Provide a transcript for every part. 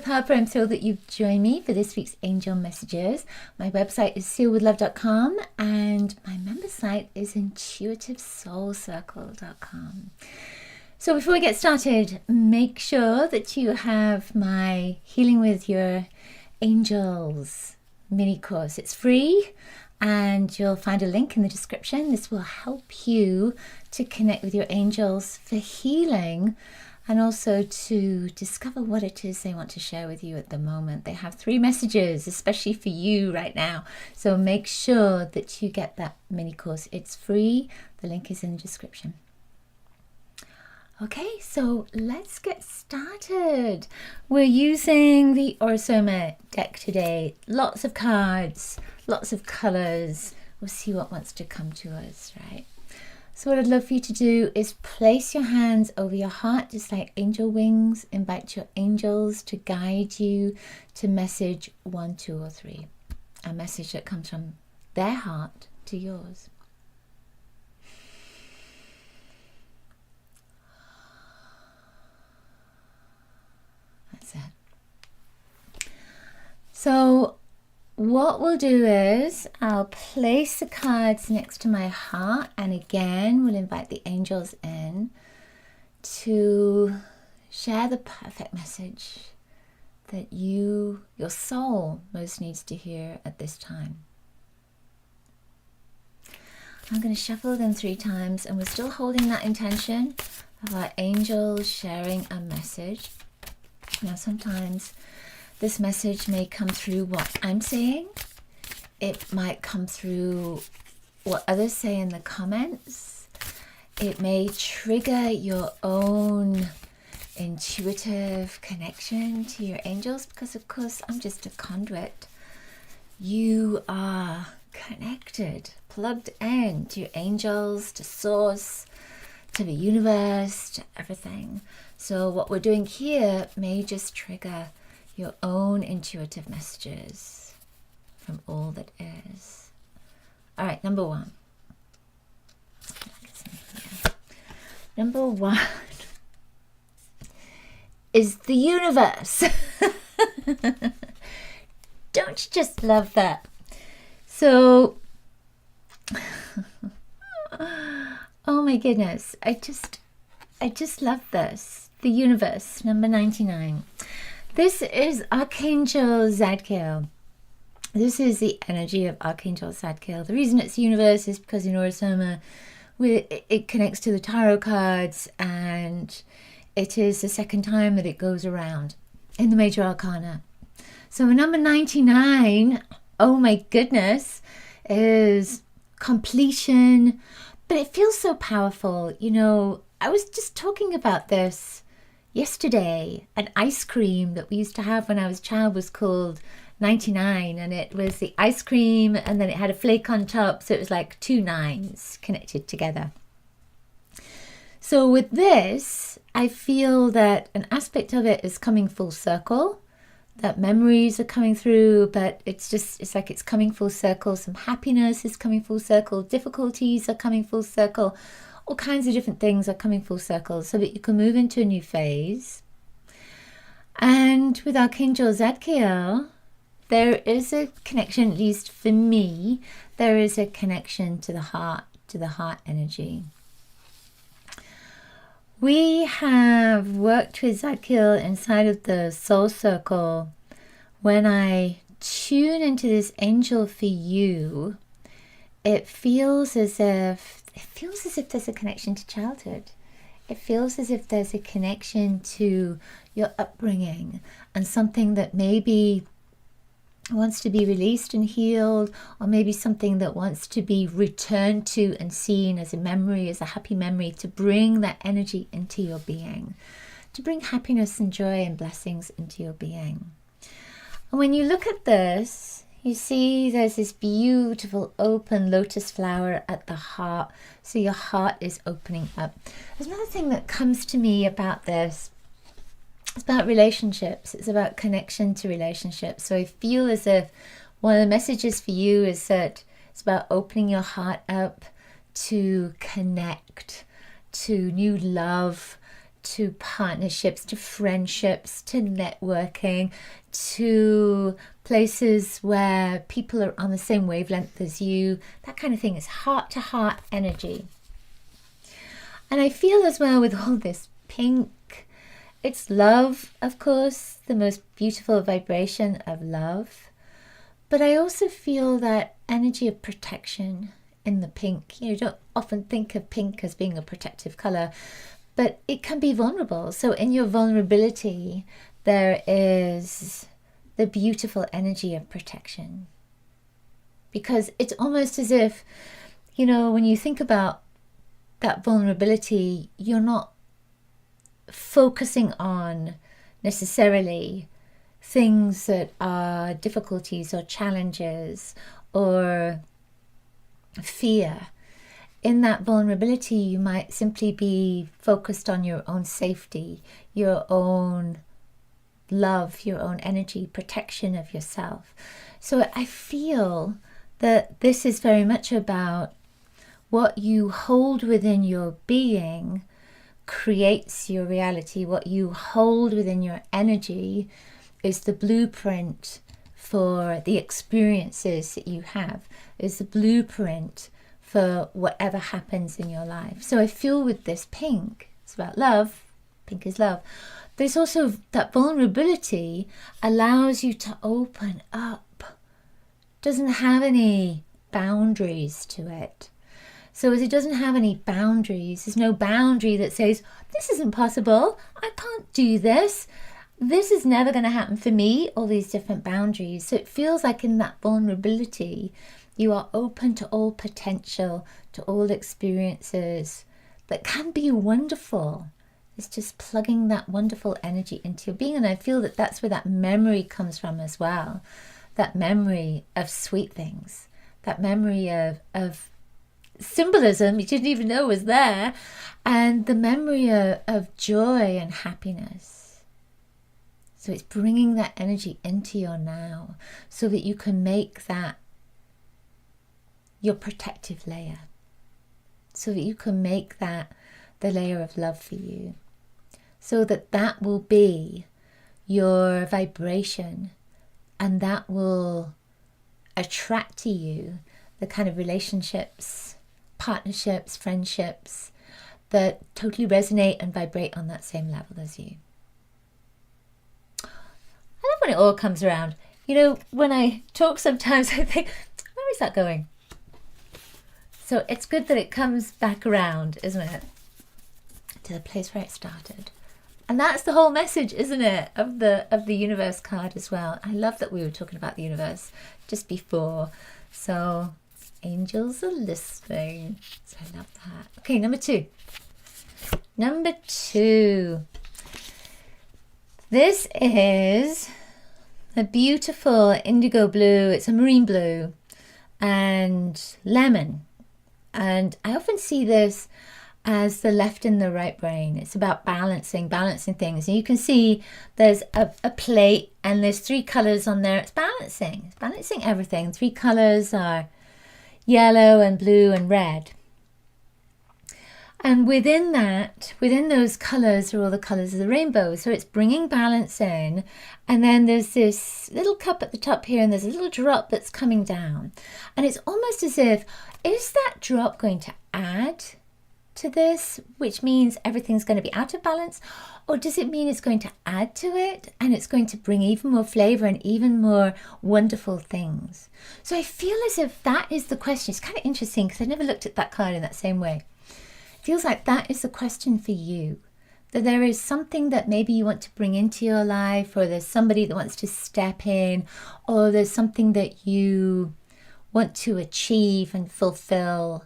Harper, I'm thrilled that you've joined me for this week's Angel Messages. My website is sealwithlove.com and my member site is intuitivesoulcircle.com. So before we get started, make sure that you have my Healing with Your Angels mini course. It's free and you'll find a link in the description. This will help you to connect with your angels for healing and also to discover what it is they want to share with you at the moment. They have 3 messages, especially for you right now. So make sure that you get that mini course. It's free. The link is in the description. Okay, so let's get started. We're using the Aura-Soma deck today. Lots of cards, lots of colors. We'll see what wants to come to us, right? So what I'd love for you to do is place your hands over your heart, just like angel wings. Invite your angels to guide you to message 1, 2, or 3. A message that comes from their heart to yours. That's it. So what we'll do is I'll place the cards next to my heart, and again we'll invite the angels in to share the perfect message that your soul most needs to hear at this time. I'm going to shuffle them 3 times, and we're still holding that intention of our angels sharing a message. Now sometimes this message may come through what I'm saying. It might come through what others say in the comments. It may trigger your own intuitive connection to your angels, because of course I'm just a conduit. You are connected, plugged in to your angels, to source, to the universe, to everything. So what we're doing here may just trigger your own intuitive messages from all that is. All right, number 1. Number 1 is the universe. Don't you just love that? So, oh my goodness, I just love this. The universe, number 99. This is Archangel Zadkiel. This is the energy of Archangel Zadkiel. The reason it's the universe is because in Aura-Soma, it connects to the tarot cards, and it is the second time that it goes around in the major arcana. So number 99, oh my goodness, is completion, but it feels so powerful. You know, I was just talking about this yesterday. An ice cream that we used to have when I was a child was called 99, and it was the ice cream and then it had a flake on top, so it was like 2 9s connected together. So with this, I feel that an aspect of it is coming full circle, that memories are coming through, but it's like it's coming full circle. Some happiness is coming full circle, difficulties are coming full circle. All kinds of different things are coming full circle so that you can move into a new phase. And with Archangel Zadkiel, there is a connection, at least for me, there is a connection to the heart energy. We have worked with Zadkiel inside of the soul circle. When I tune into this angel for you, it feels as if there's a connection to childhood. It feels as if there's a connection to your upbringing and something that maybe wants to be released and healed, or maybe something that wants to be returned to and seen as a memory, as a happy memory, to bring that energy into your being, to bring happiness and joy and blessings into your being. And when you look at this, you see there's this beautiful open lotus flower at the heart. So your heart is opening up. There's another thing that comes to me about this. It's about relationships. It's about connection to relationships. So I feel as if one of the messages for you is that it's about opening your heart up to connect to new love, to partnerships, to friendships, to networking, to places where people are on the same wavelength as you. That kind of thing is heart-to-heart energy. And I feel as well with all this pink, it's love, of course, the most beautiful vibration of love. But I also feel that energy of protection in the pink. You don't often think of pink as being a protective color, but it can be vulnerable. So in your vulnerability, there is the beautiful energy of protection. Because it's almost as if, you know, when you think about that vulnerability, you're not focusing on necessarily things that are difficulties or challenges or fear. In that vulnerability, you might simply be focused on your own safety, your own love, your own energy, protection of yourself. So I feel that this is very much about what you hold within your being creates your reality. What you hold within your energy is the blueprint for the experiences that you have, is the blueprint for whatever happens in your life. So I feel with this pink, it's about love, pink is love. There's also that vulnerability allows you to open up, doesn't have any boundaries to it. So as it doesn't have any boundaries, there's no boundary that says, this isn't possible, I can't do this, this is never going to happen for me, all these different boundaries. So it feels like in that vulnerability, you are open to all potential, to all experiences that can be wonderful. It's just plugging that wonderful energy into your being. And I feel that that's where that memory comes from as well. That memory of sweet things, that memory of symbolism you didn't even know was there, and the memory of joy and happiness. So it's bringing that energy into your now so that you can make that your protective layer, so that you can make that the layer of love for you, so that that will be your vibration, and that will attract to you the kind of relationships, partnerships, friendships that totally resonate and vibrate on that same level as you. I love when it all comes around. You know, when I talk sometimes I think, where is that going? So it's good that it comes back around, isn't it? To the place where it started. And that's the whole message, isn't it, of the universe card as well. I love that we were talking about the universe just before. So angels are listening. So I love that. Okay, number two. Number two. This is a beautiful indigo blue. It's a marine blue and lemon. And I often see this as the left and the right brain. It's about balancing things. And you can see there's a plate and there's three colors on there. It's balancing everything. Three colors are yellow and blue and red. And within that, within those colors are all the colors of the rainbow. So it's bringing balance in. And then there's this little cup at the top here and there's a little drop that's coming down. And it's almost as if, is that drop going to add to this, which means everything's going to be out of balance? Or does it mean it's going to add to it and it's going to bring even more flavor and even more wonderful things? So I feel as if that is the question. It's kind of interesting because I never looked at that card in that same way. It feels like that is the question for you. That there is something that maybe you want to bring into your life, or there's somebody that wants to step in, or there's something that you want to achieve and fulfill.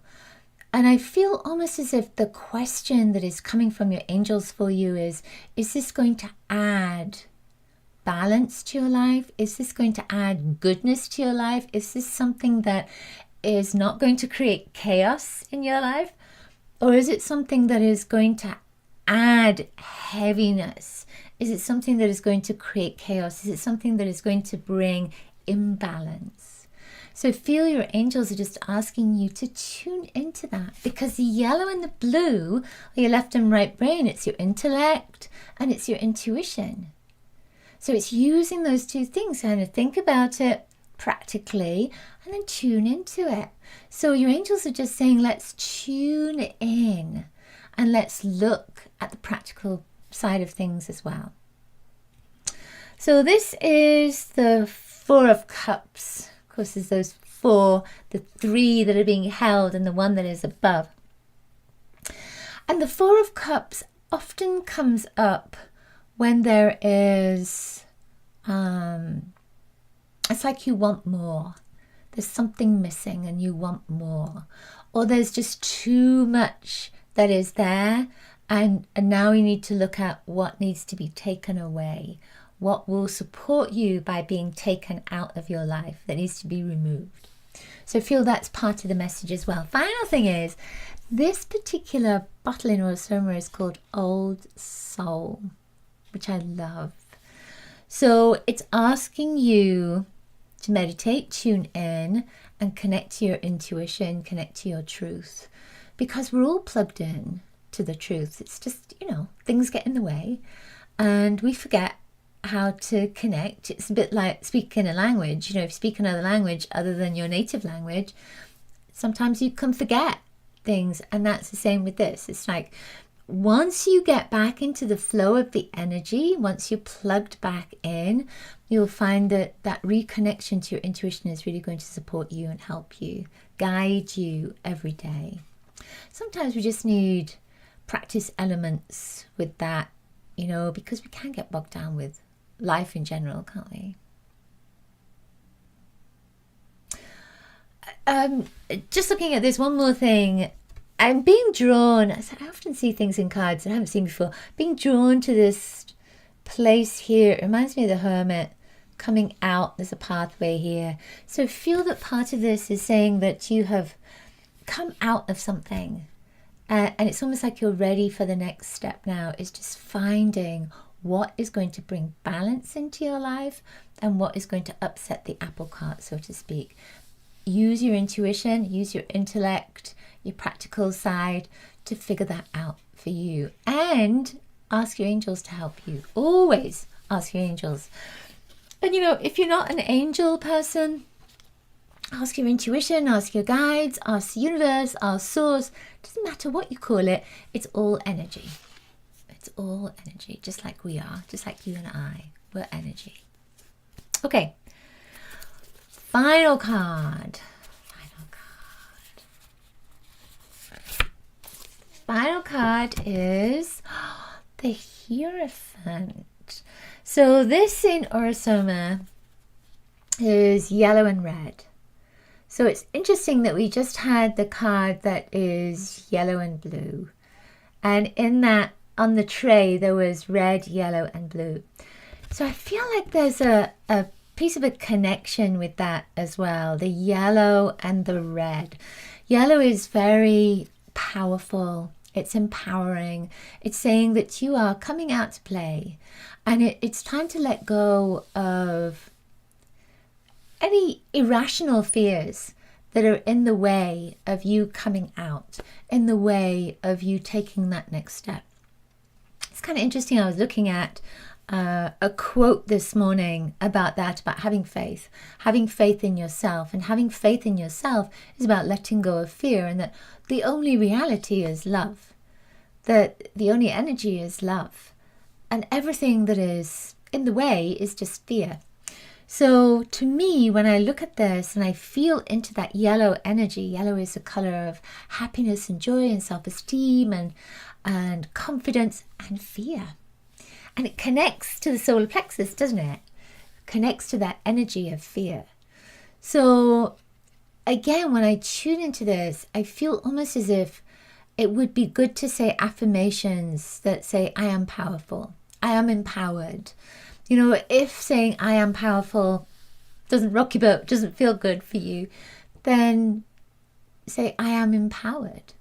And I feel almost as if the question that is coming from your angels for you is this going to add balance to your life? Is this going to add goodness to your life? Is this something that is not going to create chaos in your life? Or is it something that is going to add heaviness? Is it something that is going to create chaos? Is it something that is going to bring imbalance? So feel your angels are just asking you to tune into that, because the yellow and the blue are your left and right brain. It's your intellect and it's your intuition. So it's using those two things, kind of think about it practically and then tune into it. So your angels are just saying, let's tune in and let's look at the practical side of things as well. So this is the Four of Cups. Of course, there's those four, the three that are being held and the one that is above. And the Four of Cups often comes up when there is, it's like you want more. There's something missing and you want more. Or there's just too much that is there, and now we need to look at what needs to be taken away. What will support you by being taken out of your life that needs to be removed. So feel that's part of the message as well. Final thing is, this particular bottle in Aura-Soma is called Old Soul, which I love. So it's asking you to meditate, tune in, and connect to your intuition, connect to your truth. Because we're all plugged in to the truth. It's just, things get in the way and we forget how to connect. It's a bit like speaking a language. If you speak another language other than your native language, sometimes you can forget things, and that's the same with this. It's like once you get back into the flow of the energy, once you're plugged back in, you'll find that that reconnection to your intuition is really going to support you and help you, guide you every day. Sometimes we just need practice elements with that, because we can get bogged down with life in general, can't we? Just looking at this, one more thing. I'm being drawn, I often see things in cards that I haven't seen before, being drawn to this place here. It reminds me of the Hermit coming out. There's a pathway here. So feel that part of this is saying that you have come out of something. And it's almost like you're ready for the next step now. It's just finding what is going to bring balance into your life and what is going to upset the apple cart, so to speak. Use your intuition, use your intellect, your practical side to figure that out for you. And ask your angels to help you. Always ask your angels. And if you're not an angel person, ask your intuition, ask your guides, ask the universe, ask source. Doesn't matter what you call it, it's all energy. It's all energy, just like we are, just like you and I. We're energy. Okay. Final card. Final card is the Hierophant. So this in Aura-Soma is yellow and red. So it's interesting that we just had the card that is yellow and blue. And in that, on the tray, there was red, yellow, and blue. So I feel like there's a piece of a connection with that as well. The yellow and the red. Yellow is very powerful. It's empowering. It's saying that you are coming out to play. And it's time to let go of any irrational fears that are in the way of you coming out, in the way of you taking that next step. It's kind of interesting. I was looking at a quote this morning about that, about having faith in yourself. And having faith in yourself is about letting go of fear, and that the only reality is love, that the only energy is love, and everything that is in the way is just fear. So to me, when I look at this and I feel into that yellow energy, yellow is the color of happiness and joy and self-esteem and confidence and fear. And it connects to the solar plexus, doesn't it? Connects to that energy of fear. So again, when I tune into this, I feel almost as if it would be good to say affirmations that say, I am powerful. I am empowered. If saying I am powerful doesn't rock your boat, doesn't feel good for you, then say I am empowered.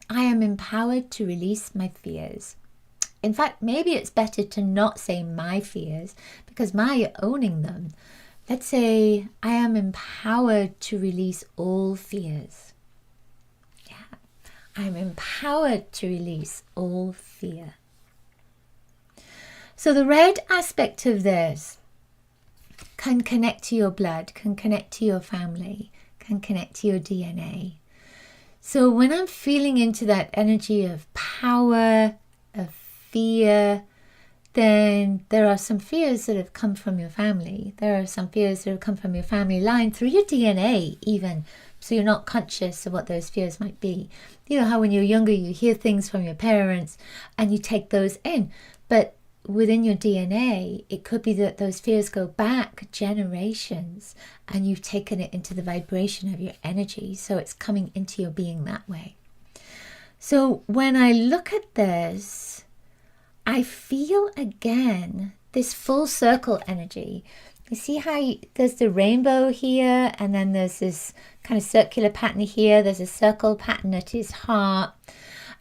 I am empowered to release my fears. In fact, maybe it's better to not say my fears, because you're owning them. let's say I am empowered to release all fears. Yeah, I'm empowered to release all fear. So the red aspect of this can connect to your blood, can connect to your family, can connect to your DNA. So when I'm feeling into that energy of power, of fear, then there are some fears that have come from your family. There are some fears that have come from your family line through your DNA even. So you're not conscious of what those fears might be. You know how when you're younger you hear things from your parents and you take those in. But within your DNA, it could be that those fears go back generations and you've taken it into the vibration of your energy. So it's coming into your being that way. So when I look at this, I feel again this full circle energy. You see how there's the rainbow here, and then there's this kind of circular pattern here. There's a circle pattern at his heart.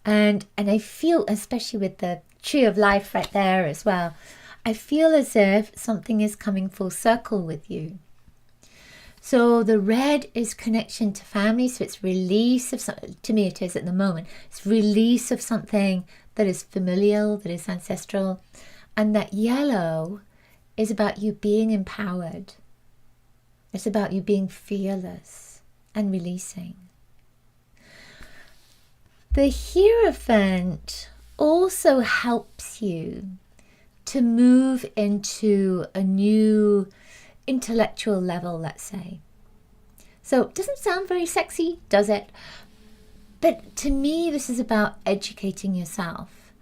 And I feel, especially with the tree of life right there as well, I feel as if something is coming full circle with you. So the red is connection to family. So it's release of something. To me it is at the moment. It's release of something that is familial, that is ancestral. And that yellow is about you being empowered. It's about you being fearless and releasing. The Hierophant also helps you to move into a new intellectual level, let's say. So it doesn't sound very sexy, does it? But to me, this is about educating yourself.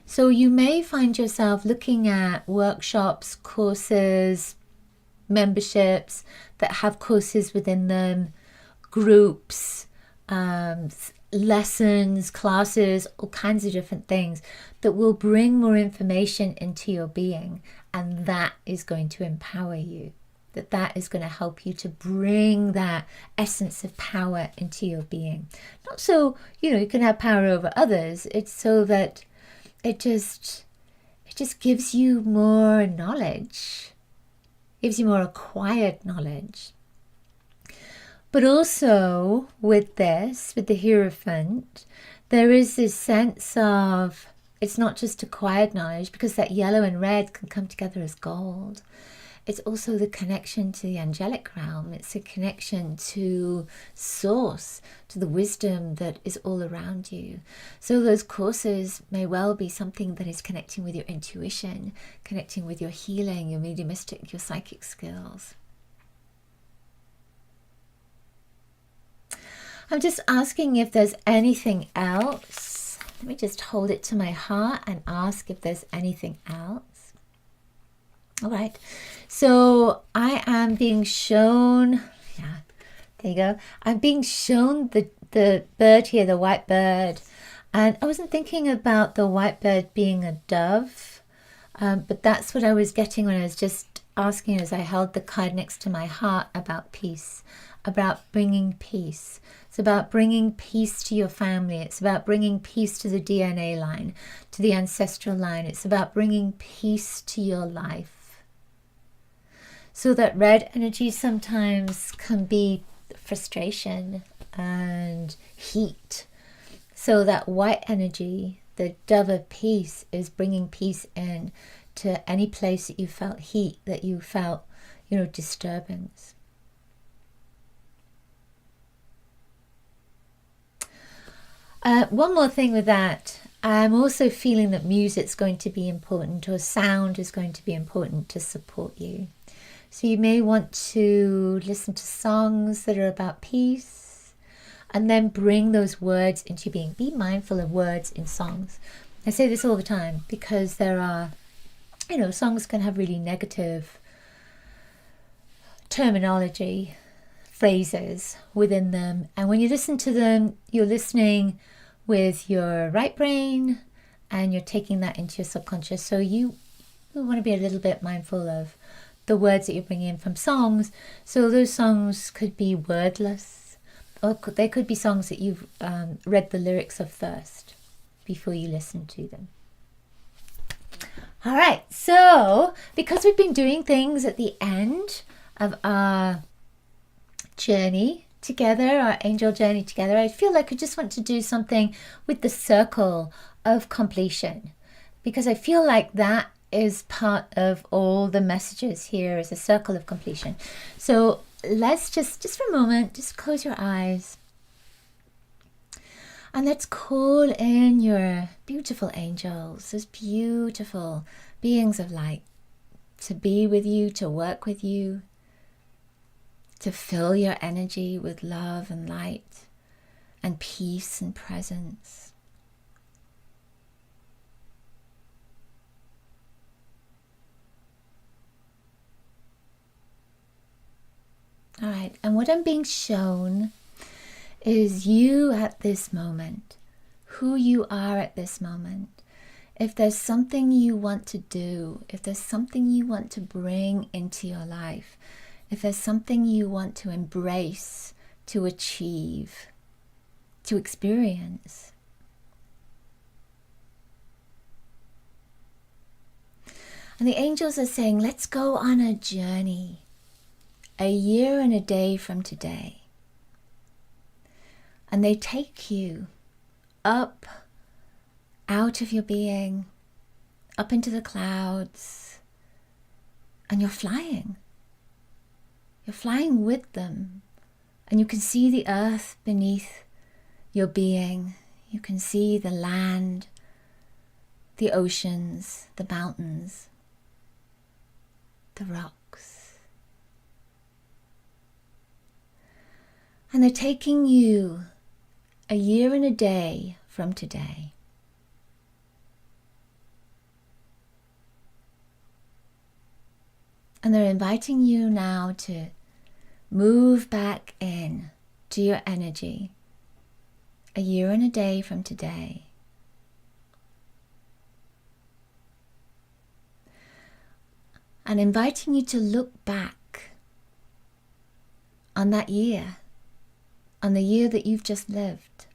So you may find yourself looking at workshops, courses, memberships that have courses within them, groups, lessons, classes, all kinds of different things that will bring more information into your being, and that is going to empower you. That is going to help you to bring that essence of power into your being. Not so, you can have power over others. It's so that it just gives you more knowledge, gives you more acquired knowledge. But also with the Hierophant, there is this sense of, it's not just acquired knowledge, because that yellow and red can come together as gold. It's also the connection to the angelic realm. It's a connection to source, to the wisdom that is all around you. So those courses may well be something that is connecting with your intuition, connecting with your healing, your mediumistic, your psychic skills. I'm just asking if there's anything else. Let me just hold it to my heart and ask if there's anything else. All right, so I am being shown, yeah, there you go. I'm being shown the bird here, the white bird. And I wasn't thinking about the white bird being a dove, but that's what I was getting when I was just asking as I held the card next to my heart about peace, about bringing peace. It's about bringing peace to your family. It's about bringing peace to the DNA line, to the ancestral line. It's about bringing peace to your life. So that red energy sometimes can be frustration and heat. So that white energy, the dove of peace, is bringing peace in to any place that you felt heat, that you felt, disturbance. One more thing with that. I'm also feeling that music's going to be important, or sound is going to be important to support you. So you may want to listen to songs that are about peace, and then bring those words into being. Be mindful of words in songs. I say this all the time because there are, songs can have really negative terminology, phrases within them. And when you listen to them, you're listening with your right brain and you're taking that into your subconscious. So you want to be a little bit mindful of the words that you're bringing in from songs. So those songs could be wordless, or they could be songs that you've read the lyrics of first before you listen to them. All right, so because we've been doing things at the end, of our journey together, our angel journey together, I feel like I just want to do something with the circle of completion, because I feel like that is part of all the messages here, is a circle of completion. So let's just for a moment, just close your eyes and let's call in your beautiful angels, those beautiful beings of light, to be with you, to work with you, to fill your energy with love and light and peace and presence. All right, and what I'm being shown is you at this moment, who you are at this moment. If there's something you want to do, if there's something you want to bring into your life, if there's something you want to embrace, to achieve, to experience, and the angels are saying, let's go on a journey, a year and a day from today. And they take you up, out of your being, up into the clouds, and you're flying. You're flying with them, and you can see the earth beneath your being. You can see the land, the oceans, the mountains, the rocks. And they're taking you a year and a day from today. And they're inviting you now to move back in to your energy a year and a day from today. And inviting you to look back on that year, on the year that you've just lived.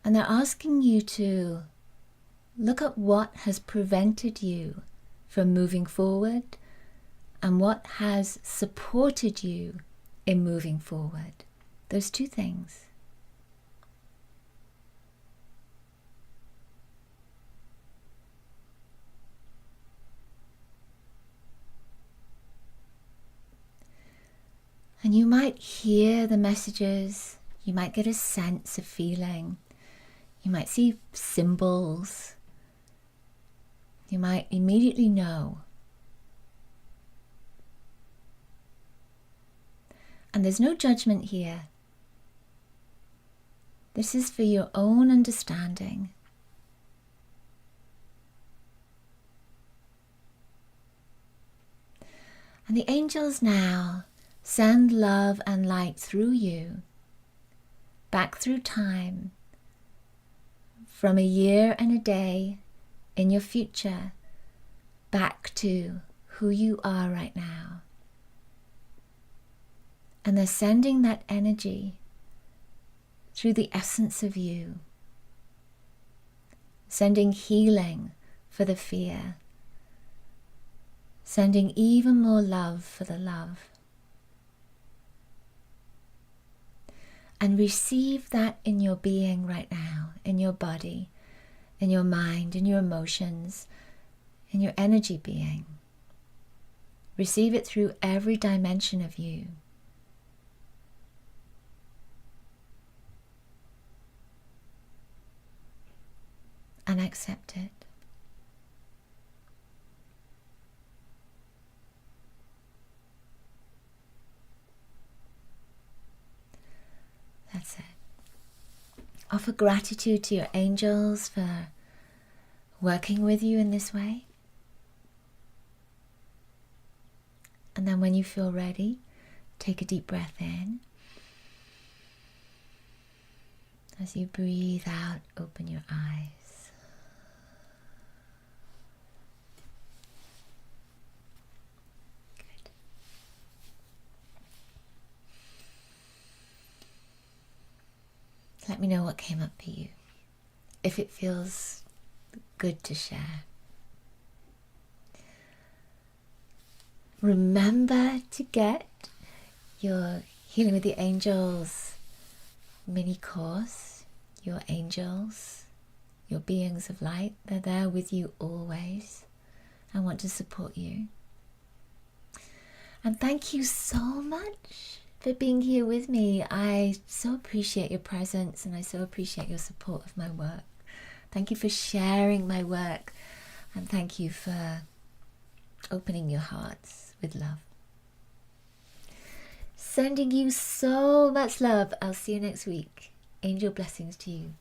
And they're asking you to look at what has prevented you from moving forward and what has supported you in moving forward. Those two things. And you might hear the messages, you might get a sense of feeling, you might see symbols, you might immediately know. And there's no judgment here. This is for your own understanding. And the angels now send love and light through you, back through time, from a year and a day in your future, back to who you are right now. And they're sending that energy through the essence of you, sending healing for the fear, sending even more love for the love. And receive that in your being right now, in your body, in your mind, in your emotions, in your energy being. Receive it through every dimension of you. And accept it. That's it. Offer gratitude to your angels for working with you in this way. And then when you feel ready, take a deep breath in. As you breathe out, open your eyes. Good. Let me know what came up for you. If it feels good to share. Remember to get your Healing with the Angels mini course. Your angels, your beings of light, they're there with you always and want to support you. And thank you so much for being here with me. I so appreciate your presence and I so appreciate your support of my work. Thank you for sharing my work and thank you for opening your hearts with love. Sending you so much love. I'll see you next week. Angel blessings to you.